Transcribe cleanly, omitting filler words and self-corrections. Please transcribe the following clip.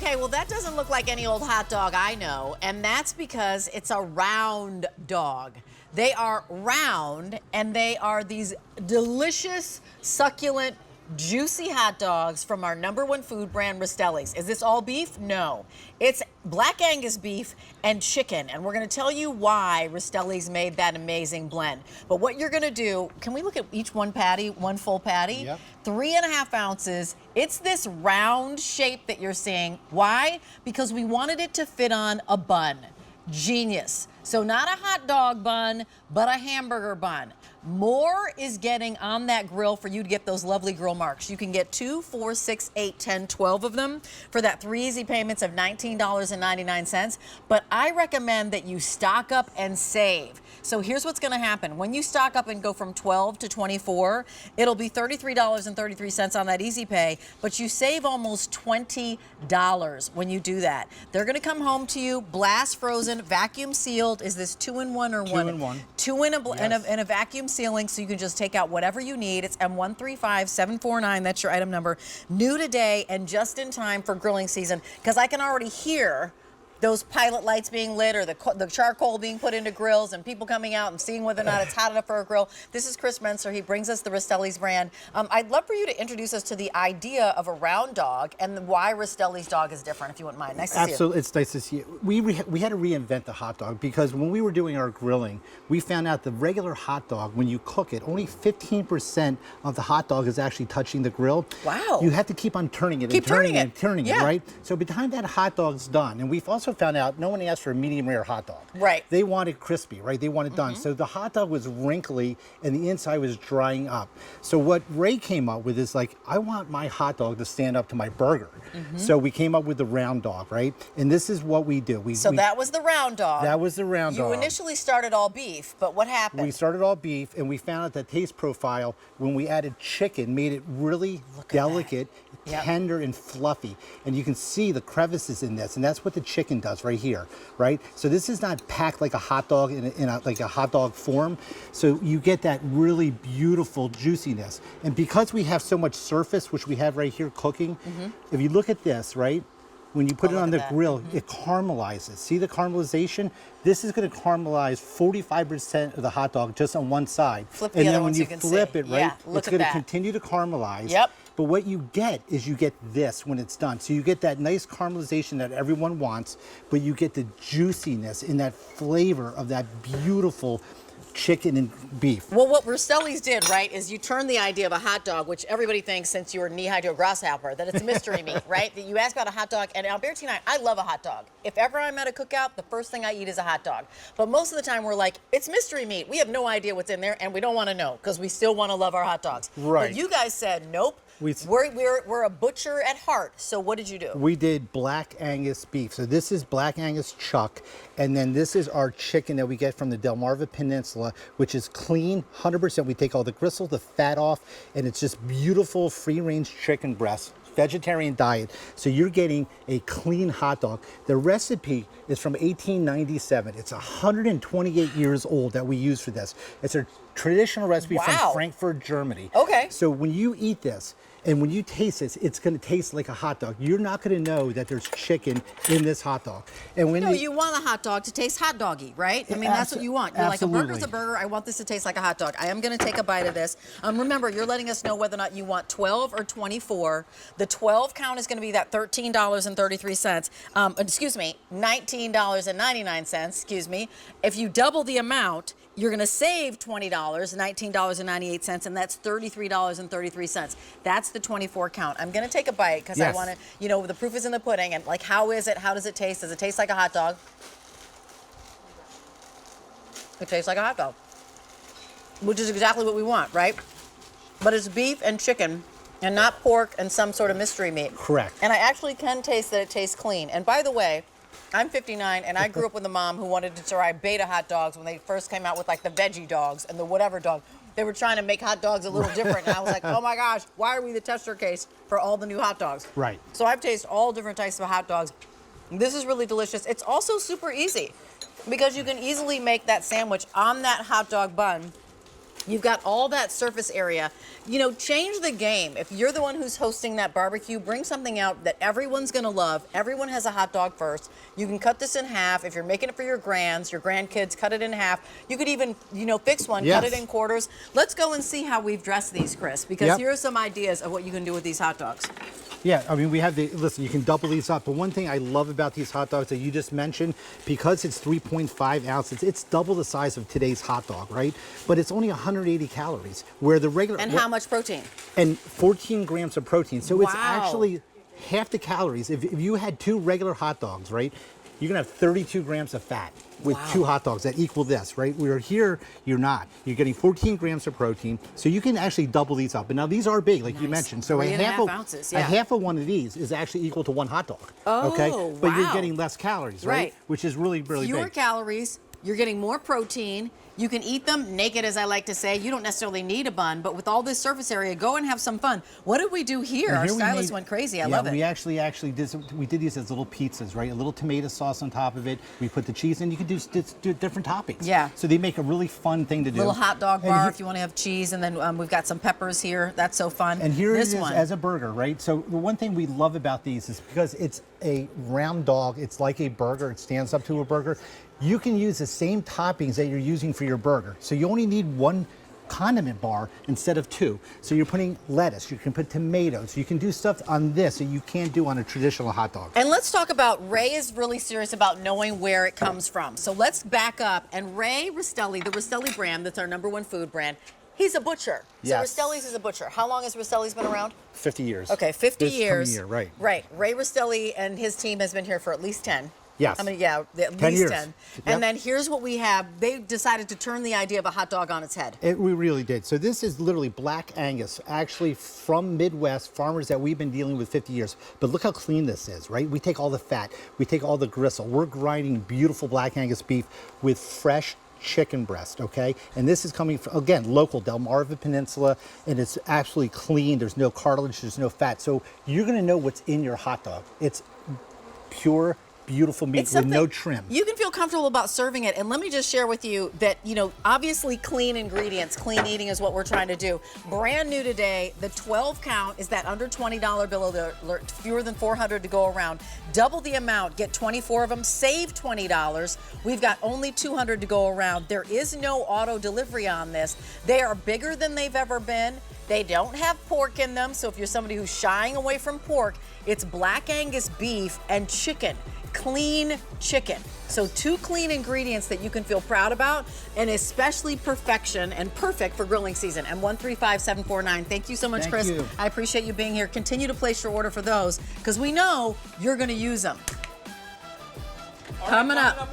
Okay, well, that doesn't look like any old hot dog I know, and that's because it's a round dog. They are round, and they are these delicious, succulent, juicy hot dogs from our #1 food brand, Rastelli's. Is this all beef? No. It's Black Angus beef and chicken, and we're going to tell you why Rastelli's made that amazing blend. But what you're going to do, can we look at each one patty, one full patty? Yep. 3.5 ounces. It's this round shape that you're seeing. Why? Because we wanted it to fit on a bun. Genius. So not a hot dog bun, but a hamburger bun. More is getting on that grill for you to get those lovely grill marks. You can get 2, 4, 6, 8, 10, 12 of them for that 3 easy payments of $19.99. But I recommend that you stock up and save. So here's what's going to happen. When you stock up and go from 12 to 24, it'll be $33.33 on that easy pay, but you save almost $20 when you do that. They're going to come home to you, blast frozen, vacuum sealed. Is this 2-in-1 or 1? 2-in-1. 2 in a vacuum sealing, so you can just take out whatever you need. It's M135749. That's your item number. New today and just in time for grilling season, because I can already hear those pilot lights being lit or the charcoal being put into grills and people coming out and seeing whether or not it's hot enough for a grill. This is Chris Menser. He brings us the Rastelli's brand. I'd love for you to introduce us to the idea of a round dog and why Rastelli's dog is different, if you wouldn't mind. Nice to see you. Absolutely, it's nice to see you. We had to reinvent the hot dog because when we were doing our grilling, we found out the regular hot dog, when you cook it, only 15% of the hot dog is actually touching the grill. Wow. You have to keep on turning it and turning it, right? So by the time that hot dog's done, and we've also found out no one asked for a medium rare hot dog. Right. They want it crispy, right? They want it done. So the hot dog was wrinkly and the inside was drying up. So what Ray came up with is like, I want my hot dog to stand up to my burger. So we came up with the round dog, right? And this is what we do. That was the round dog. That was the round dog. You initially started all beef, but what happened? We started all beef, and we found out that taste profile, when we added chicken, made it really delicate, tender, and fluffy. And you can see the crevices in this, and that's what the chicken does right here, right? So this is not packed like a hot dog like a hot dog form. So you get that really beautiful juiciness. And because we have so much surface, which we have right here cooking, if you look at this, right? When you put it on the grill, it caramelizes. See the caramelization? This is going to caramelize 45% of the hot dog just on one side. Flip the other one so you And then when you flip it, right, it's going to continue to caramelize. Yep. But what you get is you get this when it's done. So you get that nice caramelization that everyone wants, but you get the juiciness and that flavor of that beautiful chicken and beef. Well, what Rastelli's did, right, is you turn the idea of a hot dog, which everybody thinks since you were knee-high to a grasshopper, that it's a mystery meat, right? That you ask about a hot dog, and Alberti and I love a hot dog. If ever I'm at a cookout, the first thing I eat is a hot dog. But most of the time we're like, it's mystery meat. We have no idea what's in there, and we don't want to know, because we still want to love our hot dogs. Right. But you guys said, nope. We're a butcher at heart. So what did you do? We did Black Angus beef. So this is Black Angus chuck, and then this is our chicken that we get from the Delmarva Peninsula, which is clean, 100%. We take all the gristle, the fat off, and it's just beautiful free-range chicken breast. Vegetarian diet, so you're getting a clean hot dog. The recipe is from 1897. It's 128 years old that we use for this. It's a traditional recipe from Frankfurt, Germany. Okay. So when you eat this, and when you taste this, it's going to taste like a hot dog. You're not going to know that there's chicken in this hot dog. And when you want a hot dog to taste hot doggy, right? I mean, that's what you want. You're like, a burger's a burger. I want this to taste like a hot dog. I am going to take a bite of this. Remember, you're letting us know whether or not you want 12 or 24. The 12 count is going to be that $13.33. Excuse me, $19.99. Excuse me. If you double the amount, you're going to save $20, $19.98, and that's $33.33. That's the 24 count. I'm going to take a bite because I want to, the proof is in the pudding. And like, how is it? How does it taste? Does it taste like a hot dog? It tastes like a hot dog, which is exactly what we want, right? But it's beef and chicken and not pork and some sort of mystery meat. Correct. And I actually can taste that it tastes clean. And by the way, I'm 59, and I grew up with a mom who wanted to try beta hot dogs when they first came out with like the veggie dogs and the whatever dog. They were trying to make hot dogs a little different, and I was like, oh my gosh, why are we the tester case for all the new hot dogs? Right. So I've tasted all different types of hot dogs. This is really delicious. It's also super easy because you can easily make that sandwich on that hot dog bun You've got all that surface area. You know, change the game. If you're the one who's hosting that barbecue, bring something out that everyone's gonna love. Everyone has a hot dog first. You can cut this in half. If you're making it for your grandkids, cut it in half. You could even, you know, fix one, cut it in quarters. Let's go and see how we've dressed these, Chris, because here are some ideas of what you can do with these hot dogs. Yeah, I mean, we have listen, you can double these up. But one thing I love about these hot dogs that you just mentioned, because it's 3.5 ounces, it's double the size of today's hot dog, right? But it's only 180 calories, where the regular... And how much protein? And 14 grams of protein. So it's actually half the calories. If you had 2 regular hot dogs, right, you're gonna have 32 grams of fat with 2 hot dogs that equal this, right? Where here, you're not. You're getting 14 grams of protein, so you can actually double these up. And now these are big, like you mentioned. So a half of one of these is actually equal to 1 hot dog. Okay? But you're getting less calories, right? Which is really, really big. Fewer calories, you're getting more protein. You can eat them naked, as I like to say. You don't necessarily need a bun, but with all this surface area, go and have some fun. What did we do here? Our stylist went crazy. I love it. We actually did these as little pizzas, right? A little tomato sauce on top of it. We put the cheese in. You could do different toppings. Yeah. So they make a really fun thing to do. Little hot dog bar if you want to have cheese, and then we've got some peppers here. That's so fun. And here it is as a burger, right? So the one thing we love about these is because it's a round dog. It's like a burger. It stands up to a burger. You can use the same toppings that you're using for your burger. So you only need 1 condiment bar instead of 2. So you're putting lettuce, you can put tomatoes, you can do stuff on this that you can't do on a traditional hot dog. And let's talk about, Ray is really serious about knowing where it comes from. So let's back up, and Ray Rastelli, the Rastelli brand, that's our #1 food brand, he's a butcher. Yes. So Rastelli's is a butcher. How long has Rastelli's been around? 50 years. Okay, 50 years. Here, right. Right. Ray Rastelli and his team has been here for at least 10. Yes. I mean, yeah, at 10 least years. 10. And then here's what we have. They decided to turn the idea of a hot dog on its head. We really did. So this is literally Black Angus, actually from Midwest farmers that we've been dealing with 50 years. But look how clean this is, right? We take all the fat, we take all the gristle. We're grinding beautiful Black Angus beef with fresh chicken breast, okay? And this is coming from, again, local Delmarva Peninsula, and it's absolutely clean. There's no cartilage, there's no fat. So you're gonna know what's in your hot dog. It's pure, beautiful meat with no trim. You can feel comfortable about serving it. And let me just share with you that, you know, obviously clean ingredients, clean eating is what we're trying to do. Brand new today, the 12 count is that under $20 bill alert, fewer than 400 to go around. Double the amount, get 24 of them, save $20. We've got only 200 to go around. There is no auto delivery on this. They are bigger than they've ever been. They don't have pork in them, so if you're somebody who's shying away from pork, it's Black Angus beef and chicken. Clean chicken. So 2 clean ingredients that you can feel proud about, and especially perfection and perfect for grilling season. And 135749. Thank you so much, Chris. Thank you. I appreciate you being here. Continue to place your order for those because we know you're going to use them. Coming up.